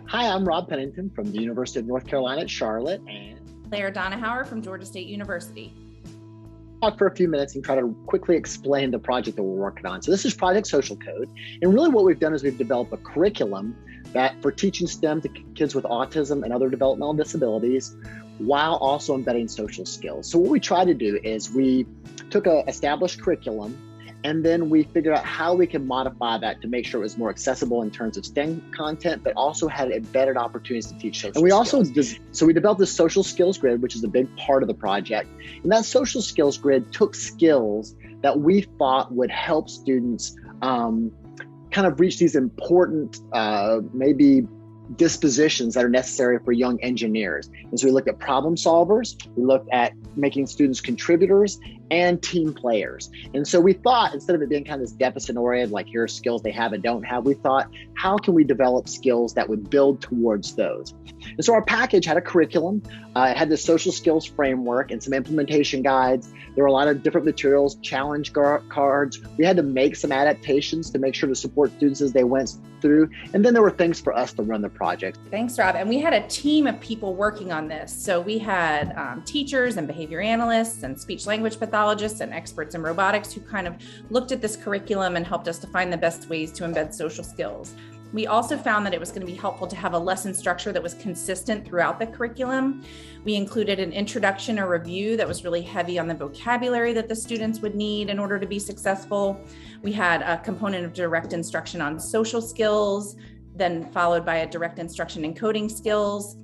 Hi, I'm Rob Pennington from the University of North Carolina at Charlotte, and Claire Donehower from Georgia State University. talk for a few minutes and try to quickly explain the project that we're working on. So this is Project Social Code, and really what we've done is we've developed a curriculum that for teaching STEM to kids with autism and other developmental disabilities, while also embedding social skills. So what we try to do is we took an established curriculum, and then we figured out how we can modify that to make sure it was more accessible in terms of STEM content, but also had embedded opportunities to teach social skills. And we also, so we developed this social skills grid, which is a big part of the project. And that social skills grid took skills that we thought would help students kind of reach these important, maybe dispositions that are necessary for young engineers. And so we looked at problem solvers, we looked at making students contributors and team players. And so we thought, instead of it being kind of this deficit oriented, like here are skills they have and don't have, we thought, how can we develop skills that would build towards those? And so our package had a curriculum, it had this social skills framework and some implementation guides. There were a lot of different materials, challenge cards. We had to make some adaptations to make sure to support students as they went through. And then there were things for us to run the project. Thanks, Rob. And we had a team of people working on this. So we had teachers and behavior analysts and speech language pathologists and experts in robotics who kind of looked at this curriculum and helped us to find the best ways to embed social skills. We also found that it was going to be helpful to have a lesson structure that was consistent throughout the curriculum. We included an introduction or review that was really heavy on the vocabulary that the students would need in order to be successful. We had a component of direct instruction on social skills, then followed by a direct instruction in coding skills.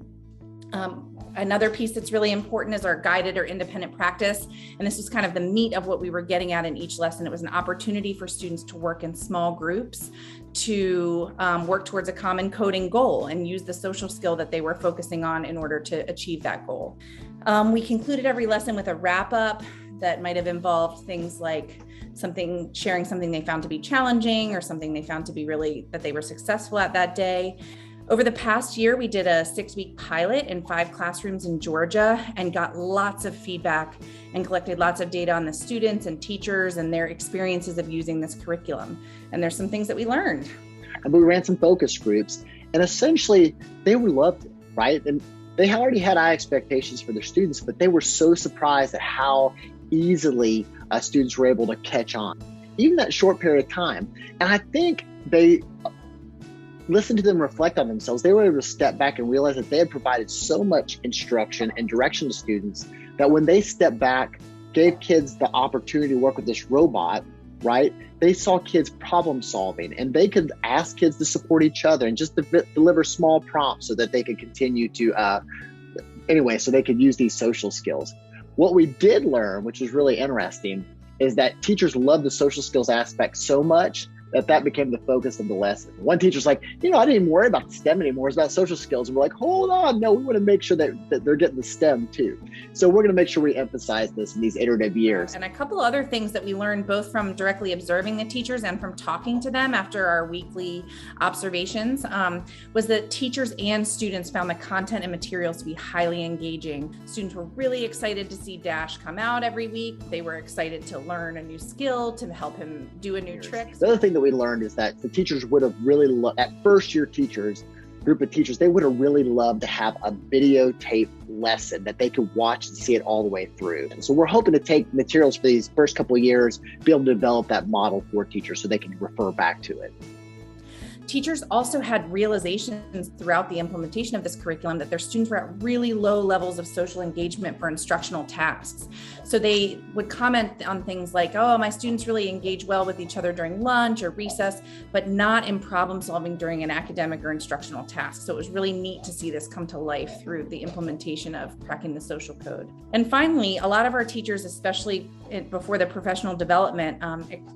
Another piece that's really important is our guided or independent practice. And this was kind of the meat of what we were getting at in each lesson. It was an opportunity for students to work in small groups to work towards a common coding goal and use the social skill that they were focusing on in order to achieve that goal. We concluded every lesson with a wrap up that might have involved things like sharing something they found to be challenging or something they found to be that they were successful at that day. Over the past year, we did a 6-week pilot in 5 classrooms in Georgia and got lots of feedback and collected lots of data on the students and teachers and their experiences of using this curriculum. And there's some things that we learned. And we ran some focus groups, and essentially they loved it, right? And they already had high expectations for their students, but they were so surprised at how easily students were able to catch on, even that short period of time. And I think they listen to them reflect on themselves. They were able to step back and realize that they had provided so much instruction and direction to students that when they stepped back, gave kids the opportunity to work with this robot, right? They saw kids problem solving, and they could ask kids to support each other and just deliver small prompts so that they could continue to, so they could use these social skills. What we did learn, which is really interesting, is that teachers love the social skills aspect so much that became the focus of the lesson. One teacher's like, I didn't even worry about STEM anymore. It's about social skills. And we're like, hold on. No, we want to make sure that they're getting the STEM too. So we're going to make sure we emphasize this in these iterative years. And a couple other things that we learned both from directly observing the teachers and from talking to them after our weekly observations was that teachers and students found the content and materials to be highly engaging. Students were really excited to see Dash come out every week. They were excited to learn a new skill, to help him do a new trick. The other thing that we learned is that the teachers would have really loved, at first year group of teachers, they would have really loved to have a videotape lesson that they could watch and see it all the way through. And so we're hoping to take materials for these first couple of years, be able to develop that model for teachers so they can refer back to it. Teachers also had realizations throughout the implementation of this curriculum that their students were at really low levels of social engagement for instructional tasks. So they would comment on things like, oh, my students really engage well with each other during lunch or recess, but not in problem solving during an academic or instructional task. So it was really neat to see this come to life through the implementation of cracking the social code. And finally, a lot of our teachers, especially before the professional development,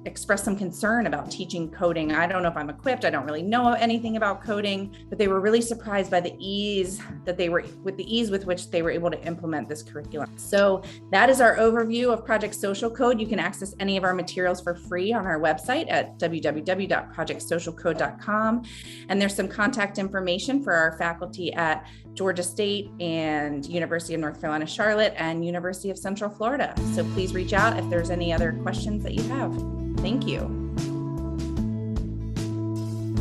expressed some concern about teaching coding. I don't know if I'm equipped. I don't really know anything about coding, but they were really surprised by the ease with which they were able to implement this curriculum. So that is our overview of Project Social Code. You can access any of our materials for free on our website at www.projectsocialcode.com. And there's some contact information for our faculty at Georgia State and University of North Carolina, Charlotte, and University of Central Florida. So please reach out if there's any other questions that you have. Thank you.